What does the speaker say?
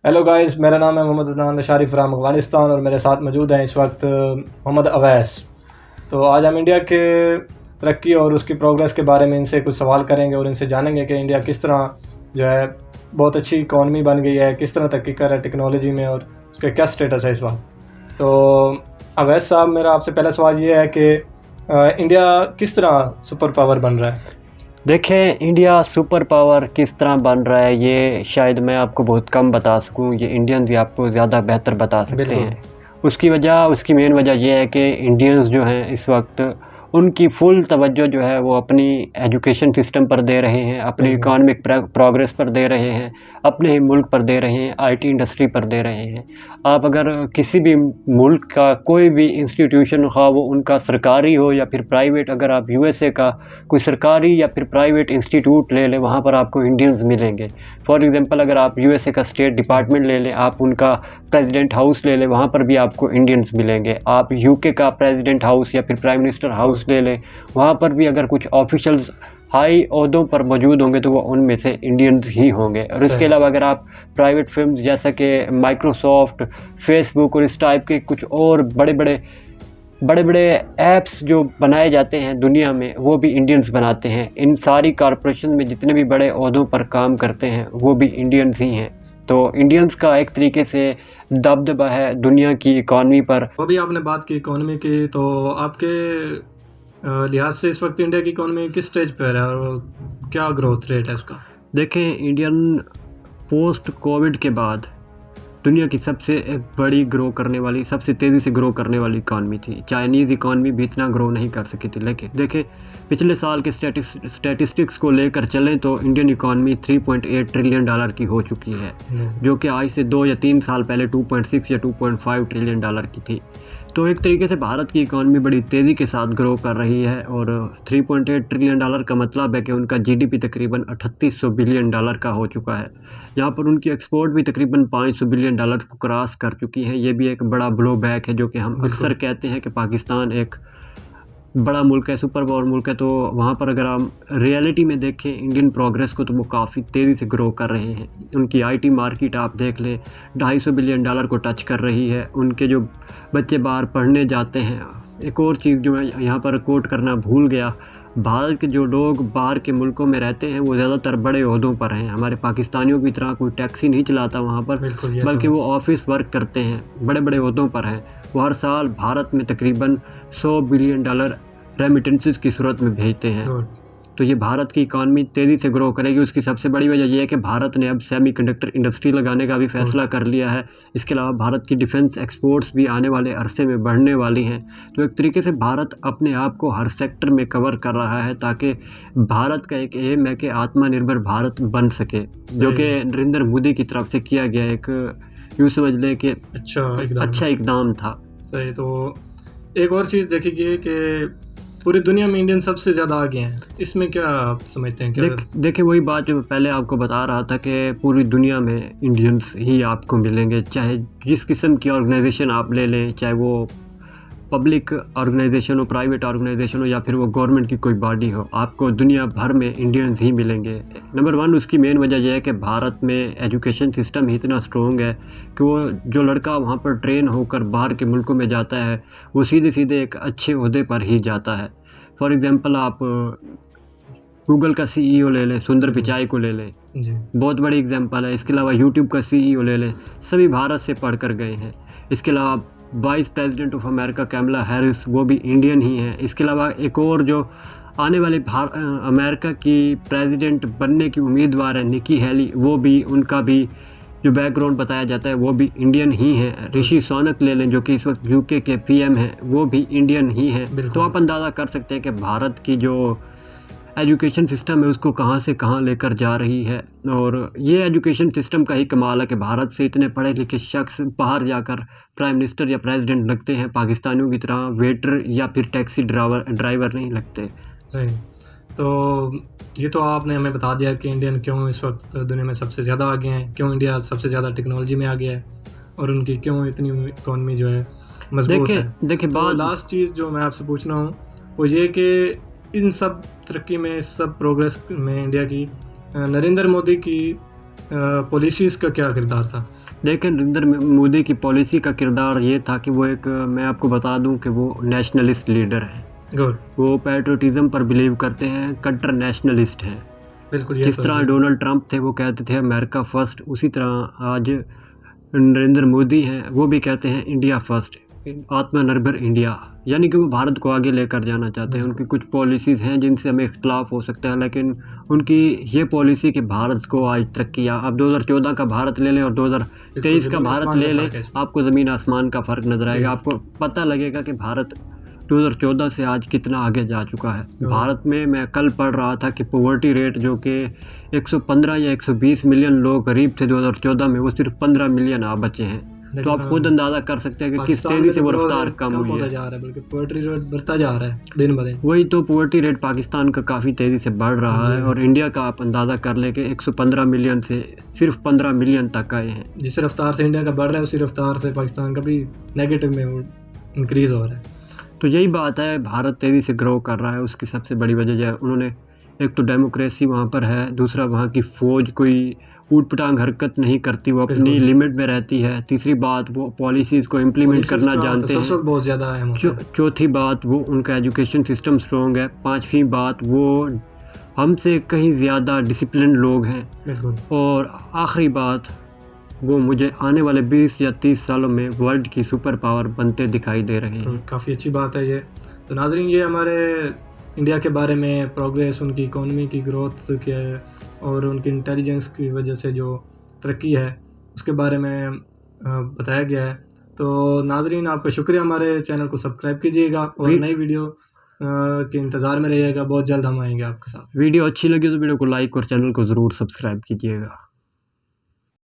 Hello guys, मेरा नाम है मोहम्मद अदनान अशारी फ्राम अफ़गानिस्तान और मेरे साथ मौजूद हैं इस वक्त मोहम्मद अवैस। तो आज हम इंडिया के तरक्की और उसकी प्रोग्रेस के बारे में इनसे कुछ सवाल करेंगे और इनसे जानेंगे कि इंडिया किस तरह जो है बहुत अच्छी इकॉनमी बन गई है, किस तरह तरक्की कर रहा है टेक्नोलॉजी में और उसका क्या स्टेटस है इस वक्त। तो अवैस साहब, मेरा आपसे पहला सवाल ये है कि इंडिया किस तरह सुपर पावर बन रहा है। देखें, इंडिया सुपर पावर किस तरह बन रहा है ये शायद मैं आपको बहुत कम बता सकूं, ये इंडियंस ही आपको ज़्यादा बेहतर बता सकते हैं। उसकी मेन वजह ये है कि इंडियंस जो हैं इस वक्त उनकी फुल तवज्जो जो है वो अपनी एजुकेशन सिस्टम पर दे रहे हैं, अपनी इकोनॉमिक प्रोग्रेस पर दे रहे हैं, अपने ही मुल्क पर दे रहे हैं, आईटी इंडस्ट्री पर दे रहे हैं। आप अगर किसी भी मुल्क का कोई भी इंस्टीट्यूशन खा वो उनका सरकारी हो या फिर प्राइवेट, अगर आप यूएसए का कोई सरकारी या फिर प्राइवेट इंस्टीट्यूट ले लें, वहाँ पर आपको इंडियंस मिलेंगे। फॉर एग्जांपल, अगर आप यूएसए का स्टेट डिपार्टमेंट ले लें, आप उनका प्रेसिडेंट हाउस ले लें, वहाँ पर भी आपको इंडियंस मिलेंगे। आप यूके का प्रेसिडेंट हाउस या फिर प्राइम मिनिस्टर हाउस ले लें, वहाँ पर भी अगर कुछ ऑफिशियल्स हाई ओहदों पर मौजूद होंगे तो वो उनमें से इंडियंस ही होंगे। और इसके अलावा अगर आप प्राइवेट फिल्म्स जैसा कि माइक्रोसॉफ्ट, फेसबुक और इस टाइप के कुछ और बड़े बड़े ऐप्स जो बनाए जाते हैं दुनिया में, वो भी इंडियंस बनाते हैं। इन सारी कॉरपोरेशन में जितने भी बड़े ओहदों पर काम करते हैं वो भी इंडियंस ही हैं। तो इंडियंस का एक तरीके से दबदबा है दुनिया की इकॉनमी पर। अभी आपने बात की इकॉनमी की, तो आपके लिहाज से इस वक्त इंडिया की इकॉनमी किस स्टेज पर है और क्या ग्रोथ रेट है उसका। देखें, इंडियन पोस्ट कोविड के बाद दुनिया की सबसे बड़ी ग्रो करने वाली, सबसे तेज़ी से ग्रो करने वाली इकॉनमी थी। चाइनीज़ इकॉनमी भी इतना ग्रो नहीं कर सकी थी। लेकिन देखें, पिछले साल के स्टैटिस्टिक्स को लेकर चलें तो इंडियन इकॉनमी $3.8 ट्रिलियन की हो चुकी है, जो कि आज से 2 या 3 साल पहले 2.6 या 2.5 ट्रिलियन डॉलर की थी। तो एक तरीके से भारत की इकॉनमी बड़ी तेज़ी के साथ ग्रो कर रही है और $3.8 ट्रिलियन का मतलब है कि उनका जीडीपी तकरीबन $3800 बिलियन का हो चुका है। यहाँ पर उनकी एक्सपोर्ट भी तकरीबन $500 बिलियन को क्रॉस कर चुकी है। ये भी एक बड़ा ब्लो बैक है, जो कि हम अक्सर कहते हैं कि पाकिस्तान एक बड़ा मुल्क है, सुपर पावर मुल्क है। तो वहाँ पर अगर हम रियलिटी में देखें इंडियन प्रोग्रेस को, तो वो काफ़ी तेज़ी से ग्रो कर रहे हैं। उनकी आईटी मार्केट आप देख लें, $250 बिलियन को टच कर रही है। उनके जो बच्चे बाहर पढ़ने जाते हैं, एक और चीज़ जो मैं यहाँ पर कोट करना भूल गया, भारत के जो लोग बाहर के मुल्कों में रहते हैं वो ज़्यादातर बड़े ओहदों पर हैं। हमारे पाकिस्तानियों की तरह कोई टैक्सी नहीं चलाता वहाँ पर, बल्कि वो ऑफिस वर्क करते हैं, बड़े बड़े ओहदों पर हैं। वो हर साल भारत में तकरीबन $100 बिलियन रेमिटेंसेस की सूरत में भेजते हैं। तो ये भारत की इकॉनमी तेज़ी से ग्रो करेगी। उसकी सबसे बड़ी वजह यह है कि भारत ने अब सेमीकंडक्टर इंडस्ट्री लगाने का भी फैसला कर लिया है। इसके अलावा भारत की डिफेंस एक्सपोर्ट्स भी आने वाले अरसे में बढ़ने वाली हैं। तो एक तरीके से भारत अपने आप को हर सेक्टर में कवर कर रहा है, ताकि भारत का एक एम है कि आत्मनिर्भर भारत बन सके, जो कि नरेंद्र मोदी की तरफ से किया गया एक, यूँ समझ लें कि अच्छा इकदाम था। सही। तो एक और चीज़ देखिए कि पूरी दुनिया में इंडियन सबसे ज़्यादा आगे हैं, इसमें क्या आप समझते हैं? देखिए, वही बात जो मैं पहले आपको बता रहा था कि पूरी दुनिया में इंडियंस ही आपको मिलेंगे। चाहे जिस किस्म की ऑर्गेनाइजेशन आप ले लें, चाहे वो पब्लिक ऑर्गेनाइजेशन हो, प्राइवेट ऑर्गेनाइजेशन हो, या फिर वो गवर्नमेंट की कोई बॉडी हो, आपको दुनिया भर में इंडियंस ही मिलेंगे। नंबर 1 उसकी मेन वजह यह है कि भारत में एजुकेशन सिस्टम ही इतना स्ट्रॉन्ग है कि वो जो लड़का वहाँ पर ट्रेन होकर बाहर के मुल्कों में जाता है वो सीधे सीधे एक अच्छे ओहदे पर ही जाता है। फॉर एग्ज़ाम्पल, आप गूगल का CEO ले लें, सुंदर पिचाई को ले लें, बहुत बड़ी एग्जाम्पल है। इसके अलावा यूट्यूब का CEO ले लें, सभी भारत से पढ़ कर गए हैं। इसके अलावा vice president of America Kamala Harris, वो भी इंडियन ही हैं। इसके अलावा एक और जो आने वाले अमेरिका की प्रेसिडेंट बनने की उम्मीदवार है, निकी हेली, वो भी, उनका भी जो बैकग्राउंड बताया जाता है वो भी इंडियन ही है। ऋषि सोनक ले लें, जो कि इस वक्त यूके के PM हैं, वो भी इंडियन ही हैं। तो आप अंदाज़ा कर सकते हैं कि भारत की जो एजुकेशन सिस्टम है उसको कहाँ से कहाँ लेकर जा रही है। और ये एजुकेशन सिस्टम का ही कमाल है कि भारत से इतने पढ़े लिखे शख्स बाहर जाकर प्राइम मिनिस्टर या प्रेसिडेंट लगते हैं, पाकिस्तानियों की तरह वेटर या फिर टैक्सी ड्राइवर नहीं लगते। सही। तो ये तो आपने हमें बता दिया कि इंडियन क्यों इस वक्त दुनिया में सबसे ज़्यादा आगे हैं, क्यों इंडिया सबसे ज़्यादा टेक्नोलॉजी में आगे है और उनकी क्यों इतनी इकॉनमी जो है मजबूत है। देखिए तो लास्ट चीज़ जो मैं आपसे पूछ रहा हूँ वो ये कि इन सब तरक्की में, इस सब प्रोग्रेस में इंडिया की नरेंद्र मोदी की पॉलिसीज़ का क्या किरदार था? देखें, नरेंद्र मोदी की पॉलिसी का किरदार ये था कि वो एक, मैं आपको बता दूं कि वो नेशनलिस्ट लीडर है। गुड। वो पैट्रियटिज्म पर बिलीव करते हैं, कट्टर नेशनलिस्ट हैं। बिल्कुल, ये जिस तो तरह है। डोनाल्ड ट्रंप थे, वो कहते थे अमेरिका फर्स्ट, उसी तरह आज नरेंद्र मोदी हैं, वो भी कहते हैं इंडिया फर्स्ट, आत्मनिर्भर इंडिया, यानी कि वो भारत को आगे लेकर जाना चाहते हैं। उनकी कुछ पॉलिसीज़ हैं जिनसे हमें इख्तलाफ हो सकता है, लेकिन उनकी ये पॉलिसी कि भारत को आज तरक्की, आप 2014 का भारत ले लें और 2023 का ज़मीन भारत आसमान ले का लें, फ़र्क है इसमें। आपको ज़मीन आसमान का फ़र्क नज़र आएगा। आपको पता लगेगा कि भारत 2014 से आज कितना आगे जा चुका है। भारत में मैं कल पढ़ रहा था कि पॉवर्टी रेट जो कि 115 या 120 मिलियन लोग गरीब थे 2014 में, वो सिर्फ 15 मिलियन आ बचे हैं। तो आप खुद अंदाज़ा कर सकते हैं कि किस तेज़ी से वो रफ्तार कम हुई होता है। जा रहा है, बल्कि पोएट्री रेट बढ़ता जा रहा है दिन ब दिन। वही तो, पॉवर्टी रेट पाकिस्तान का काफ़ी तेज़ी से बढ़ रहा है, और इंडिया का आप अंदाज़ा कर लें कि 115 मिलियन से सिर्फ 15 मिलियन तक आए हैं। जिस रफ्तार से इंडिया का बढ़ रहा है, उसी रफ्तार से पाकिस्तान का भी नेगेटिव में इंक्रीज़ हो रहा है। तो यही बात है, भारत तेज़ी से ग्रो कर रहा है, उसकी सबसे बड़ी वजह जो है, उन्होंने एक तो डेमोक्रेसी वहाँ पर है, दूसरा वहाँ की फ़ौज कोई ऊट-पटांग हरकत नहीं करती, वो अपनी लिमिट में रहती है। तीसरी बात, वो पॉलिसीज़ को इम्प्लीमेंट करना जानते हैं। बहुत ज़्यादा अहम होता है। चौथी बात, वो उनका एजुकेशन सिस्टम स्ट्रॉन्ग है। पांचवी बात, वो हमसे कहीं ज़्यादा डिसिप्लिन लोग हैं। बिल्कुल। और आखिरी बात, वो मुझे आने वाले 20 या 30 सालों में वर्ल्ड की सुपर पावर बनते दिखाई दे रहे हैं। काफ़ी अच्छी बात है ये। तो नाज़रीन, ये हमारे इंडिया के बारे में प्रोग्रेस, उनकी इकोनॉमी की ग्रोथ के और उनकी इंटेलिजेंस की वजह से जो तरक्की है, उसके बारे में बताया गया है। तो नाज़रीन, आपका शुक्रिया। हमारे चैनल को सब्सक्राइब कीजिएगा और नई वीडियो के इंतज़ार में रहिएगा। बहुत जल्द हम आएंगे आपके साथ। वीडियो अच्छी लगी तो वीडियो को लाइक और चैनल को ज़रूर सब्सक्राइब कीजिएगा।